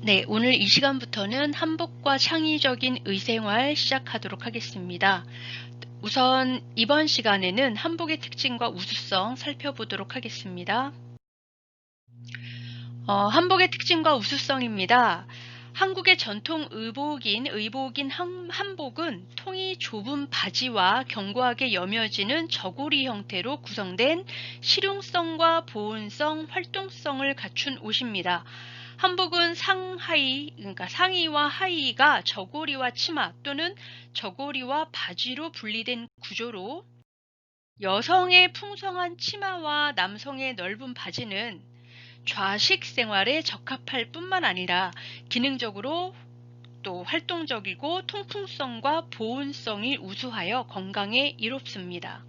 네, 오늘 이 시간부터는 한복과 창의적인 의생활 시작하도록 하겠습니다. 우선 이번 시간에는 한복의 특징과 우수성 살펴보도록 하겠습니다. 한복의 특징과 우수성입니다. 한국의 전통 의복인 한복은 통이 좁은 바지와 견고하게 여며지는 저고리 형태로 구성된 실용성과 보온성, 활동성을 갖춘 옷입니다. 한복은 그러니까 상의와 하의가 저고리와 치마 또는 저고리와 바지로 분리된 구조로 여성의 풍성한 치마와 남성의 넓은 바지는 좌식 생활에 적합할 뿐만 아니라 기능적으로 또 활동적이고 통풍성과 보온성이 우수하여 건강에 이롭습니다.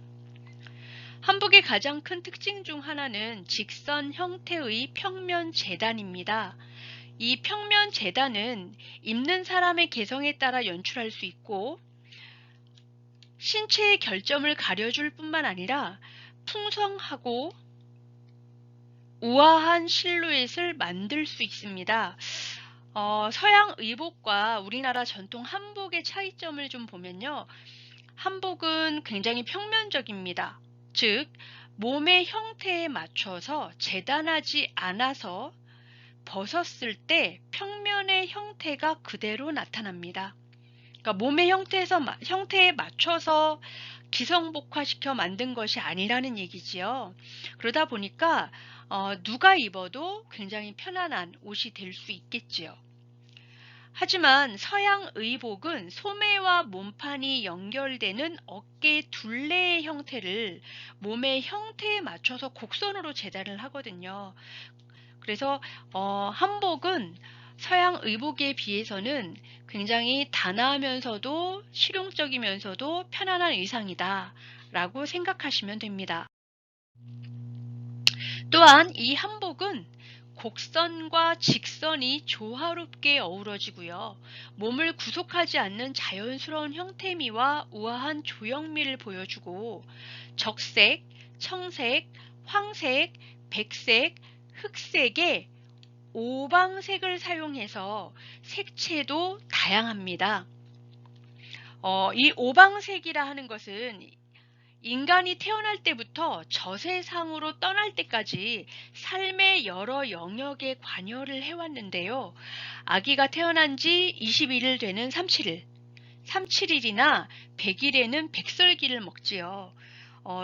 한복의 가장 큰 특징 중 하나는 직선 형태의 평면 재단입니다. 이 평면 재단은 입는 사람의 개성에 따라 연출할 수 있고 신체의 결점을 가려줄 뿐만 아니라 풍성하고 우아한 실루엣을 만들 수 있습니다. 서양 의복과 우리나라 전통 한복의 차이점을 좀 보면요. 한복은 굉장히 평면적입니다. 즉, 몸의 형태에 맞춰서 재단하지 않아서 벗었을 때 평면의 형태가 그대로 나타납니다. 그러니까 몸의 형태에 맞춰서 기성복화시켜 만든 것이 아니라는 얘기지요. 그러다 보니까 누가 입어도 굉장히 편안한 옷이 될 수 있겠지요. 하지만 서양 의복은 소매와 몸판이 연결되는 어깨 둘레의 형태를 몸의 형태에 맞춰서 곡선으로 재단을 하거든요. 그래서 한복은 서양 의복에 비해서는 굉장히 단아하면서도 실용적이면서도 편안한 의상이다 라고 생각하시면 됩니다. 또한 이 한복은 곡선과 직선이 조화롭게 어우러지고요. 몸을 구속하지 않는 자연스러운 형태미와 우아한 조형미를 보여주고 적색, 청색, 황색, 백색, 흑색의 오방색을 사용해서 색채도 다양합니다. 이 오방색이라 하는 것은 인간이 태어날 때부터 저세상으로 떠날 때까지 삶의 여러 영역에 관여를 해왔는데요. 아기가 태어난 지 21일 되는 37일이나 100일에는 백설기를 먹지요.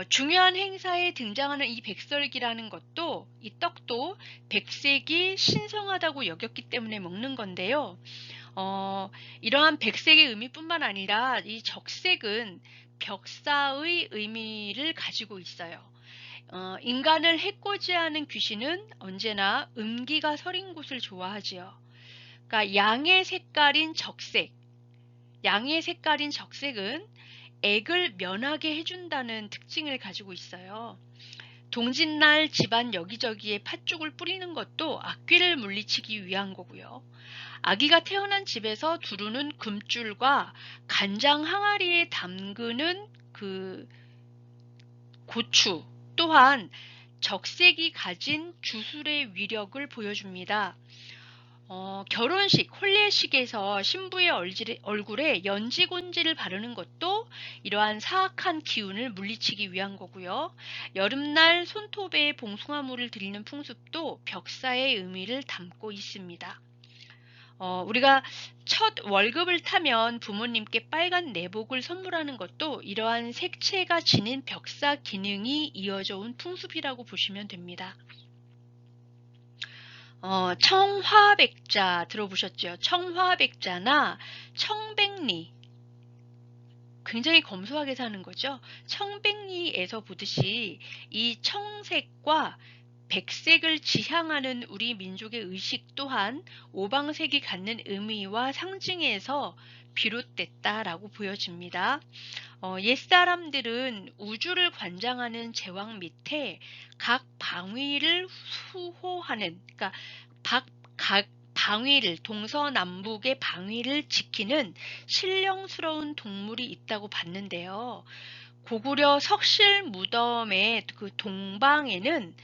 중요한 행사에 등장하는 이 백설기라는 것도, 이 떡도 백색이 신성하다고 여겼기 때문에 먹는 건데요. 이러한 백색의 의미뿐만 아니라 이 적색은 벽사의 의미를 가지고 있어요. 인간을 해코지하는 귀신은 언제나 음기가 서린 곳을 좋아하지요. 그러니까 양의 색깔인 적색은 액을 면하게 해준다는 특징을 가지고 있어요. 동짓날 집안 여기저기에 팥죽을 뿌리는 것도 악귀를 물리치기 위한 거고요. 아기가 태어난 집에서 두르는 금줄과 간장 항아리에 담그는 그 고추 또한 적색이 가진 주술의 위력을 보여줍니다. 결혼식, 혼례식에서 신부의 얼굴에 연지곤지를 바르는 것도 이러한 사악한 기운을 물리치기 위한 거고요. 여름날 손톱에 봉숭아물을 드리는 풍습도 벽사의 의미를 담고 있습니다. 우리가 첫 월급을 타면 부모님께 빨간 내복을 선물하는 것도 이러한 색채가 지닌 벽사 기능이 이어져 온 풍습이라고 보시면 됩니다. 청화백자 들어보셨죠? 청화백자나 청백리. 굉장히 검소하게 사는 거죠. 청백리에서 보듯이 이 청색과 백색을 지향하는 우리 민족의 의식 또한 오방색이 갖는 의미와 상징에서 비롯됐다라고 보여집니다. 옛사람들은 우주를 관장하는 제왕 밑에 각 방위를 수호하는, 그러니까 각 방위를, 동서남북의 방위를 지키는 신령스러운 동물이 있다고 봤는데요. 고구려 석실 무덤의 그 동방에는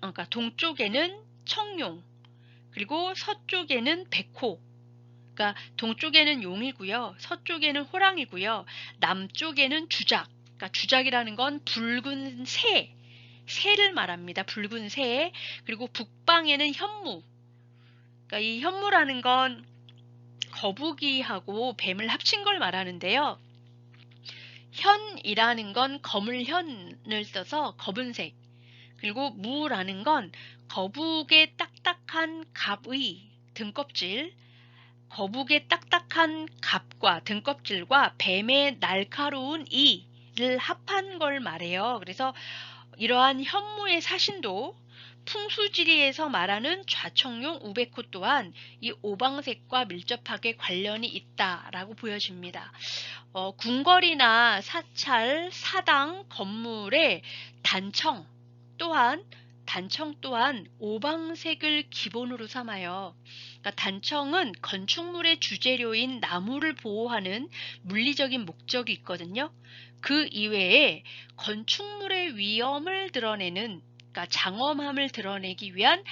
그러니까 동쪽에는 청룡, 그리고 서쪽에는 백호, 그러니까 동쪽에는 용이고요. 서쪽에는 호랑이고요. 남쪽에는 주작, 그러니까 주작이라는 건 붉은 새를 말합니다. 붉은 새. 그리고 북방에는 현무, 그러니까 이 현무라는 건 거북이하고 뱀을 합친 걸 말하는데요. 현이라는 건 거물현을 써서 검은색, 그리고 무라는 건 거북의 딱딱한 갑의 등껍질, 거북의 딱딱한 갑과 등껍질과 뱀의 날카로운 이를 합한 걸 말해요. 그래서 이러한 현무의 사신도 풍수지리에서 말하는 좌청룡 우베코 또한 이 오방색과 밀접하게 관련이 있다라고 보여집니다. 궁궐이나 사찰, 사당, 건물의 단청 또한 오방색을 기본으로 삼아요. 그러니까 단청은 건축물의 주재료인 나무를 보호하는 물리적인 목적이 있거든요. 그 이외에 건축물의 위험을 드러내는, 그러니까 장엄함을 드러내기 위한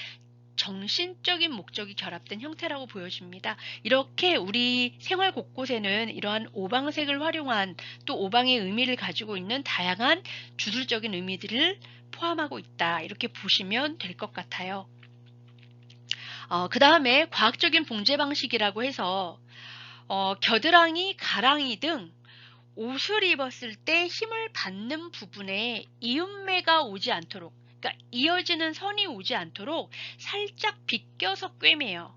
정신적인 목적이 결합된 형태라고 보여집니다. 이렇게 우리 생활 곳곳에는 이러한 오방색을 활용한, 또 오방의 의미를 가지고 있는 다양한 주술적인 의미들을 포함하고 있다, 이렇게 보시면 될 것 같아요. 그 다음에 과학적인 봉제 방식이라고 해서 겨드랑이, 가랑이 등 옷을 입었을 때 힘을 받는 부분에 이음매가 오지 않도록, 그러니까 이어지는 선이 오지 않도록 살짝 비껴서 꿰매요.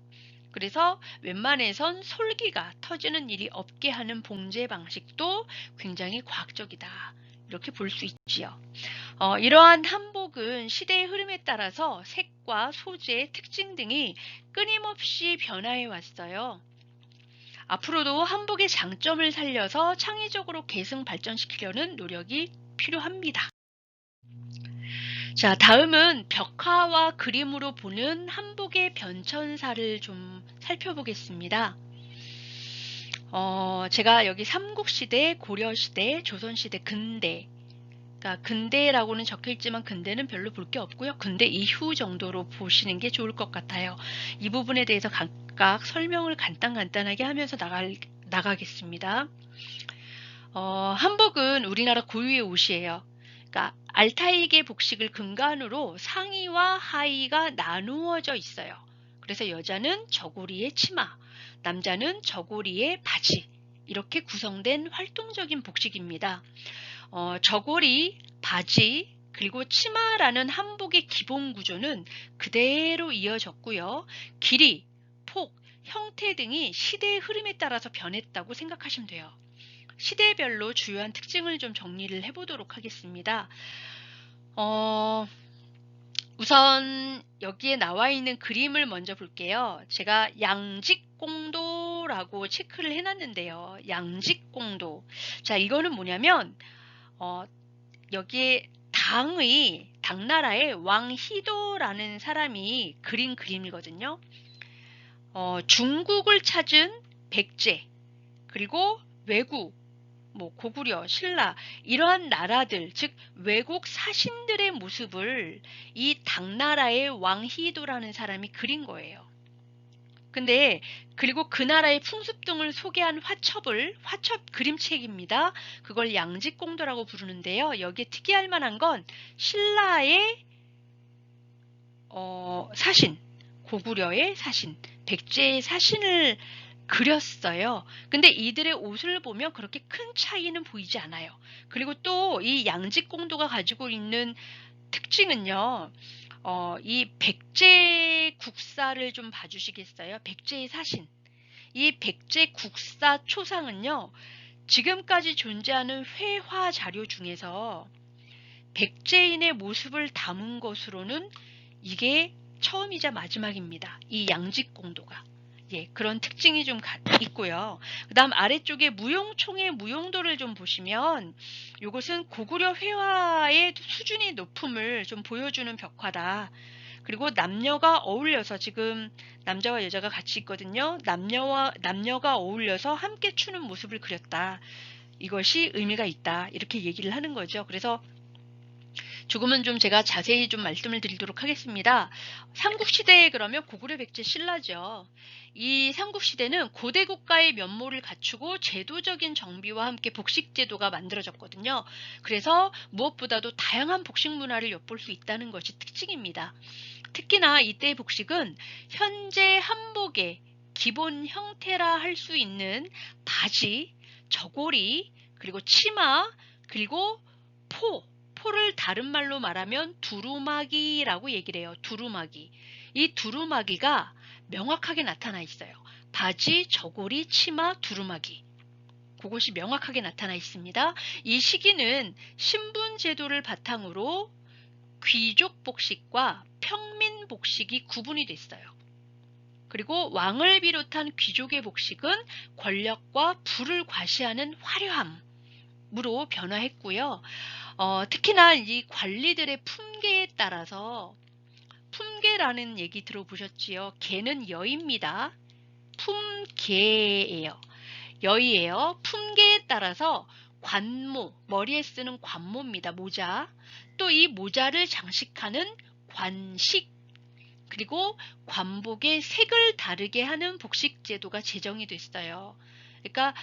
그래서 웬만해선 솔기가 터지는 일이 없게 하는 봉제 방식도 굉장히 과학적이다, 이렇게 볼 수 있지요. 이러한 한복은 시대의 흐름에 따라서 색과 소재, 특징 등이 끊임없이 변화해 왔어요. 앞으로도 한복의 장점을 살려서 창의적으로 계승 발전시키려는 노력이 필요합니다. 자, 다음은 벽화와 그림으로 보는 한복의 변천사를 좀 살펴보겠습니다. 제가 여기 삼국시대, 고려시대, 조선시대, 근대, 그러니까 근대라고는 적혀있지만 근대는 별로 볼 게 없고요. 근대 이후 정도로 보시는 게 좋을 것 같아요. 이 부분에 대해서 각각 설명을 간단하게 하면서 나가겠습니다. 한복은 우리나라 고유의 옷이에요. 그러니까 알타이계 복식을 근간으로 상의와 하의가 나누어져 있어요. 그래서 여자는 저고리에 치마, 남자는 저고리에 바지, 이렇게 구성된 활동적인 복식입니다. 저고리, 바지, 그리고 치마라는 한복의 기본 구조는 그대로 이어졌고요. 길이, 폭, 형태 등이 시대의 흐름에 따라서 변했다고 생각하시면 돼요. 시대별로 주요한 특징을 좀 정리를 해보도록 하겠습니다. 우선 여기에 나와 있는 그림을 먼저 볼게요. 제가 양직공도라고 체크를 해놨는데요. 양직공도. 자, 이거는 뭐냐면 여기에 당나라의 왕희도라는 사람이 그린 그림이거든요. 중국을 찾은 백제, 그리고 외국, 고구려, 신라, 이러한 나라들, 즉 외국 사신들의 모습을 이 당나라의 왕희도라는 사람이 그린 거예요. 근데 그리고 그 나라의 풍습 등을 소개한 화첩 그림책입니다. 그걸 양직공도라고 부르는데요. 여기에 특이할 만한 건 신라의 사신, 고구려의 사신, 백제의 사신을 그렸어요. 근데 이들의 옷을 보면 그렇게 큰 차이는 보이지 않아요. 그리고 또 이 양직공도가 가지고 있는 특징은요. 이 백제 국사를 좀 봐주시겠어요? 백제의 사신. 이 백제 국사 초상은요. 지금까지 존재하는 회화 자료 중에서 백제인의 모습을 담은 것으로는 이게 처음이자 마지막입니다. 이 양직공도가. 그런 특징이 좀 있고요. 그 다음 아래쪽에 무용총의 무용도를 좀 보시면 이것은 고구려 회화의 수준이 높음을 좀 보여주는 벽화다. 그리고 남녀가 어울려서, 지금 남자와 여자가 같이 있거든요. 남녀가 어울려서 함께 추는 모습을 그렸다. 이것이 의미가 있다. 이렇게 얘기를 하는 거죠. 그래서 조금은 좀 제가 자세히 좀 말씀을 드리도록 하겠습니다. 삼국시대에 그러면 고구려 백제 신라죠. 이 삼국시대는 고대 국가의 면모를 갖추고 제도적인 정비와 함께 복식 제도가 만들어졌거든요. 그래서 무엇보다도 다양한 복식 문화를 엿볼 수 있다는 것이 특징입니다. 특히나 이때의 복식은 현재 한복의 기본 형태라 할 수 있는 바지, 저고리, 그리고 치마, 그리고 포를 다른 말로 말하면 두루마기라고 얘기를 해요. 두루마기. 이 두루마기가 명확하게 나타나 있어요. 바지, 저고리, 치마, 두루마기. 그것이 명확하게 나타나 있습니다. 이 시기는 신분 제도를 바탕으로 귀족 복식과 평민 복식이 구분이 됐어요. 그리고 왕을 비롯한 귀족의 복식은 권력과 부를 과시하는 화려함으로 변화했고요. 특히나 이 관리들의 품계에 따라서, 품계라는 얘기 들어보셨지요? 개는 여입니다. 품계예요. 여의예요. 품계에 따라서 관모, 머리에 쓰는 관모입니다. 모자. 또 이 모자를 장식하는 관식, 그리고 관복의 색을 다르게 하는 복식 제도가 제정이 됐어요. 그러니까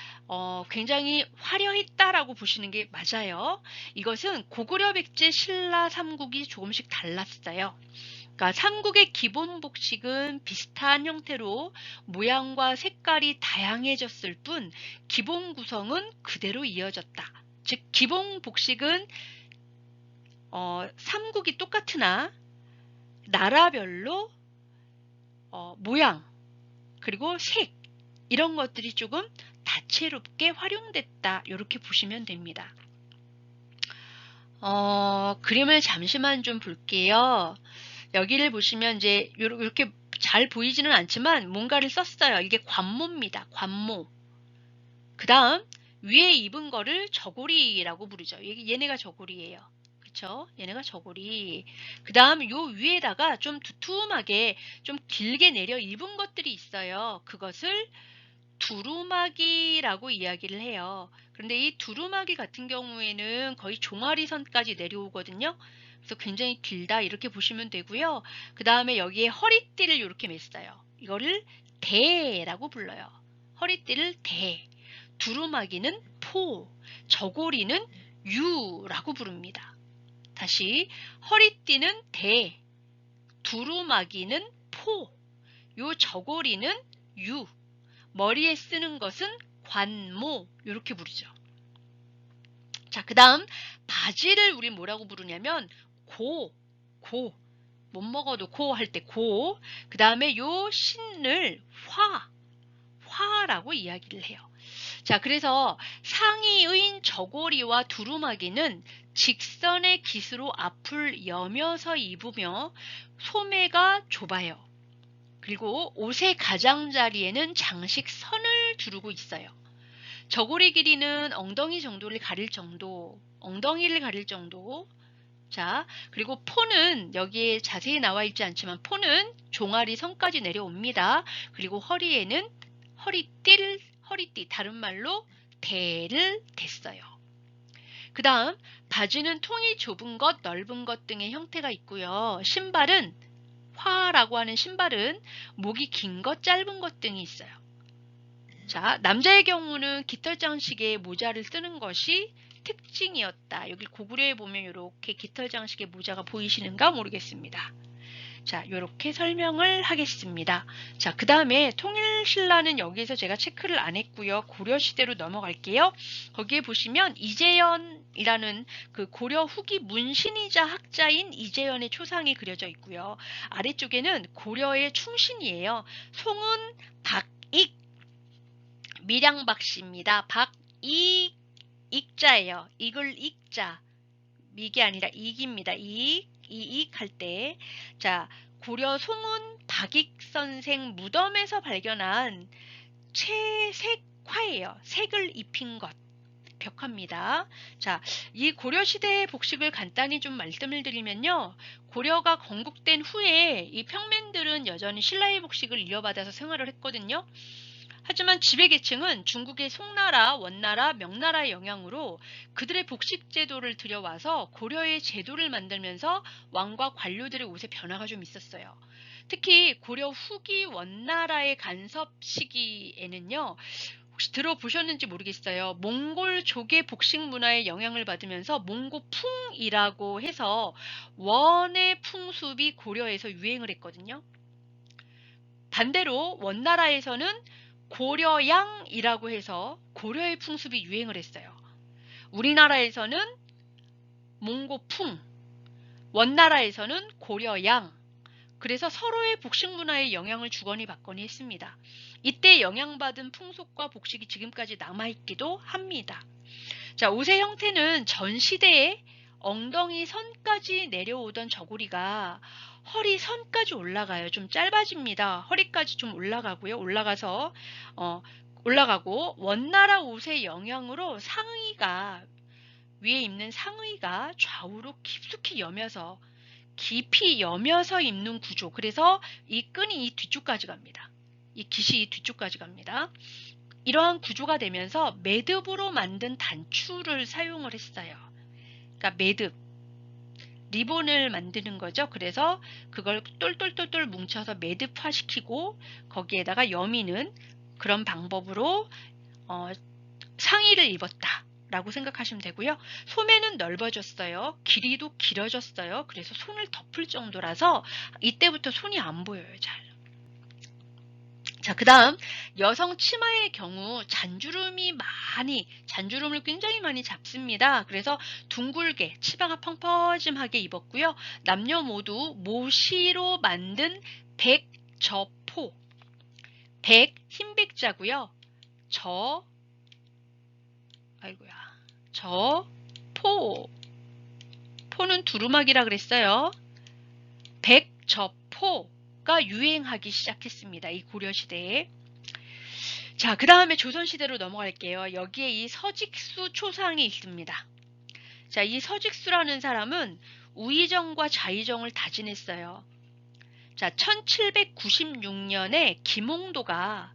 굉장히 화려했다라고 보시는 게 맞아요. 이것은 고구려 백제 신라 삼국이 조금씩 달랐어요. 그러니까 삼국의 기본 복식은 비슷한 형태로 모양과 색깔이 다양해졌을 뿐 기본 구성은 그대로 이어졌다. 즉 기본 복식은 삼국이 똑같으나 나라별로 모양 그리고 색 이런 것들이 조금 다채롭게 활용됐다. 이렇게 보시면 됩니다. 그림을 잠시만 좀 볼게요. 여기를 보시면 이제 이렇게 잘 보이지는 않지만 뭔가를 썼어요. 이게 관모입니다. 관모. 그 다음 위에 입은 거를 저고리라고 부르죠. 얘네가 저고리예요. 그쵸? 얘네가 저고리. 그 다음 요 위에다가 좀 두툼하게 좀 길게 내려 입은 것들이 있어요. 그것을 두루마기라고 이야기를 해요. 그런데 이 두루마기 같은 경우에는 거의 종아리선까지 내려오거든요. 그래서 굉장히 길다 이렇게 보시면 되고요. 그 다음에 여기에 허리띠를 이렇게 맸어요. 이거를 대라고 불러요. 허리띠를 대. 두루마기는 포, 저고리는 유라고 부릅니다. 다시 허리띠는 대, 두루마기는 포, 요 저고리는 유, 머리에 쓰는 것은 관모 이렇게 부르죠. 자, 그 다음 바지를 우리 뭐라고 부르냐면 고, 못 먹어도 고 할 때 고, 그 다음에 요 신을 화라고 이야기를 해요. 자, 그래서 상의의 저고리와 두루마기는 직선의 깃으로 앞을 여며서 입으며 소매가 좁아요. 그리고 옷의 가장자리에는 장식 선을 두르고 있어요. 저고리 길이는 엉덩이 정도를 가릴 정도, 엉덩이를 가릴 정도. 자, 그리고 포는 여기에 자세히 나와 있지 않지만 포는 종아리 선까지 내려옵니다. 그리고 허리에는 허리띠, 다른 말로 대를 댔어요. 그 다음 바지는 통이 좁은 것, 넓은 것 등의 형태가 있고요. 신발은 화라고 하는 신발은 목이 긴 것, 짧은 것 등이 있어요. 자, 남자의 경우는 깃털 장식에 모자를 쓰는 것이 특징이었다. 여기 고구려에 보면 이렇게 깃털 장식의 모자가 보이시는가 모르겠습니다. 자, 이렇게 설명을 하겠습니다. 자, 그 다음에 통일신라는 여기에서 제가 체크를 안 했고요. 고려시대로 넘어갈게요. 거기에 보시면 이재현이라는 그 고려 후기 문신이자 학자인 이재현의 초상이 그려져 있고요. 아래쪽에는 고려의 충신이에요. 송은 박익, 밀양박씨입니다. 박익, 익자예요. 익을 익자. 미기 아니라 익입니다. 이익 할 때. 자, 고려 송은 박익 선생 무덤에서 발견한 채색화예요. 색을 입힌 것. 벽화입니다. 자, 이 고려시대의 복식을 간단히 좀 말씀을 드리면요. 고려가 건국된 후에 이 평민들은 여전히 신라의 복식을 이어받아서 생활을 했거든요. 하지만 지배계층은 중국의 송나라, 원나라, 명나라의 영향으로 그들의 복식제도를 들여와서 고려의 제도를 만들면서 왕과 관료들의 옷에 변화가 좀 있었어요. 특히 고려 후기 원나라의 간섭 시기에는요, 혹시 들어보셨는지 모르겠어요. 몽골족의 복식 문화의 영향을 받으면서 몽고풍이라고 해서 원의 풍습이 고려에서 유행을 했거든요. 반대로 원나라에서는 고려양이라고 해서 고려의 풍습이 유행을 했어요. 우리나라에서는 몽고풍, 원나라에서는 고려양, 그래서 서로의 복식 문화에 영향을 주거니 받거니 했습니다. 이때 영향받은 풍속과 복식이 지금까지 남아있기도 합니다. 자, 옷의 형태는 전 시대에 엉덩이 선까지 내려오던 저고리가 허리 선까지 올라가요. 좀 짧아집니다. 허리까지 좀 올라가고요. 올라가고 원나라 옷의 영향으로 위에 입는 상의가 좌우로 깊이 여며서 입는 구조. 그래서 이 끈이 이 뒤쪽까지 갑니다. 이 깃이 이 뒤쪽까지 갑니다. 이러한 구조가 되면서 매듭으로 만든 단추를 사용을 했어요. 그러니까 매듭, 리본을 만드는 거죠. 그래서 그걸 똘똘똘똘 뭉쳐서 매듭화시키고 거기에다가 여미는 그런 방법으로 상의를 입었다 라고 생각하시면 되고요. 소매는 넓어졌어요. 길이도 길어졌어요. 그래서 손을 덮을 정도라서 이때부터 손이 안 보여요. 잘. 자, 그 다음 여성 치마의 경우 잔주름을 굉장히 많이 잡습니다. 그래서 둥글게 치마가 펑퍼짐하게 입었고요. 남녀 모두 모시로 만든 백저포, 흰백자고요. 포는 두루마기라 그랬어요. 백저포가 유행하기 시작했습니다. 이 고려시대에. 자, 그 다음에 조선시대로 넘어갈게요. 여기에 이 서직수 초상이 있습니다. 자, 이 서직수라는 사람은 우의정과 좌의정을 다 지냈어요. 자, 1796년에 김홍도가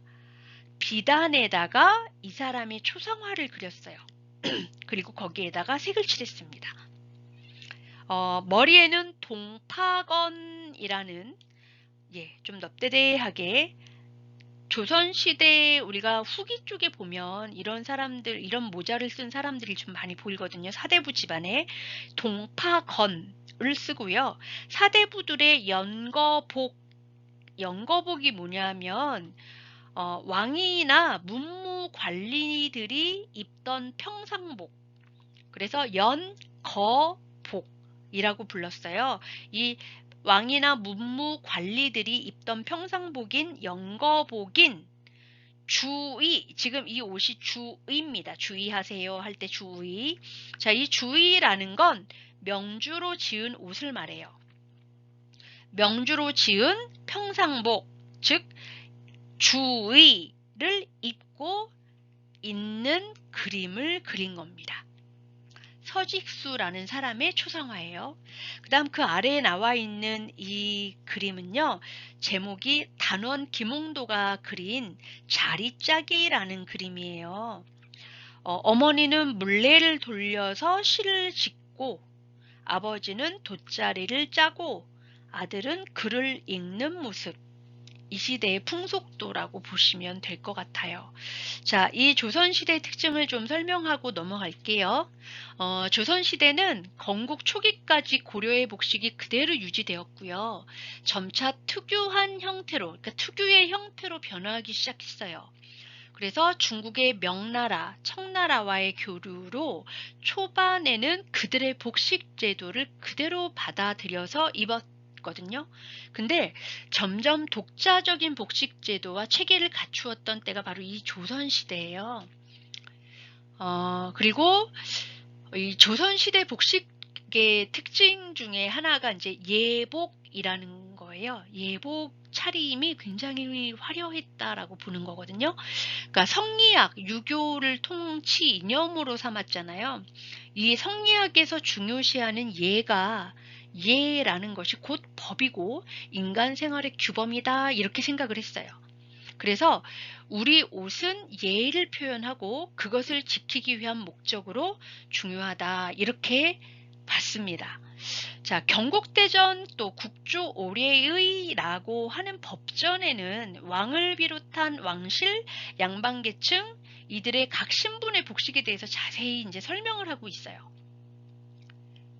비단에다가 이 사람의 초상화를 그렸어요. 그리고 거기에다가 색을 칠했습니다. 머리에는 동파건이라는 좀 넙대대하게 조선시대 우리가 후기 쪽에 보면 이런 모자를 쓴 사람들이 좀 많이 보이거든요. 사대부 집안에 동파건을 쓰고요. 사대부들의 연거복이 뭐냐면 왕이나 문무 관리들이 입던 평상복, 그래서 연거복이라고 불렀어요. 이 왕이나 문무 관리들이 입던 평상복인 연거복인 주의, 지금 이 옷이 주의입니다. 주의하세요 할 때 주의. 자, 이 주의라는 건 명주로 지은 옷을 말해요. 명주로 지은 평상복, 즉 주의를 입고 있는 그림을 그린 겁니다. 서직수라는 사람의 초상화예요. 그 다음 그 아래에 나와 있는 이 그림은요. 제목이 단원 김홍도가 그린 자리짜기라는 그림이에요. 어머니는 물레를 돌려서 시를 짓고 아버지는 돗자리를 짜고 아들은 글을 읽는 모습. 이 시대의 풍속도라고 보시면 될 것 같아요. 자, 이 조선시대의 특징을 좀 설명하고 넘어갈게요. 조선시대는 건국 초기까지 고려의 복식이 그대로 유지되었고요. 점차 특유의 형태로 변화하기 시작했어요. 그래서 중국의 명나라, 청나라와의 교류로 초반에는 그들의 복식 제도를 그대로 받아들여서 입었거든요. 근데 점점 독자적인 복식 제도와 체계를 갖추었던 때가 바로 이 조선시대예요. 그리고 이 조선시대 복식의 특징 중에 하나가 이제 예복이라는 거예요. 예복 차림이 굉장히 화려했다라고 보는 거거든요. 그러니까 성리학, 유교를 통치 이념으로 삼았잖아요. 이 성리학에서 중요시하는 예라는 것이 곧 법이고 인간 생활의 규범이다 이렇게 생각을 했어요. 그래서 우리 옷은 예의를 표현하고 그것을 지키기 위한 목적으로 중요하다. 이렇게 봤습니다. 자, 경국대전 또 국조오례의라고 하는 법전에는 왕을 비롯한 왕실, 양반계층, 이들의 각 신분의 복식에 대해서 자세히 이제 설명을 하고 있어요.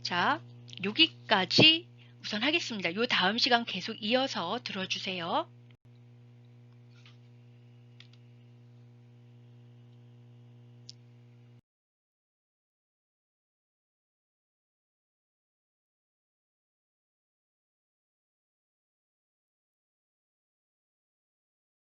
자, 여기까지 우선 하겠습니다. 요 다음 시간 계속 이어서 들어주세요.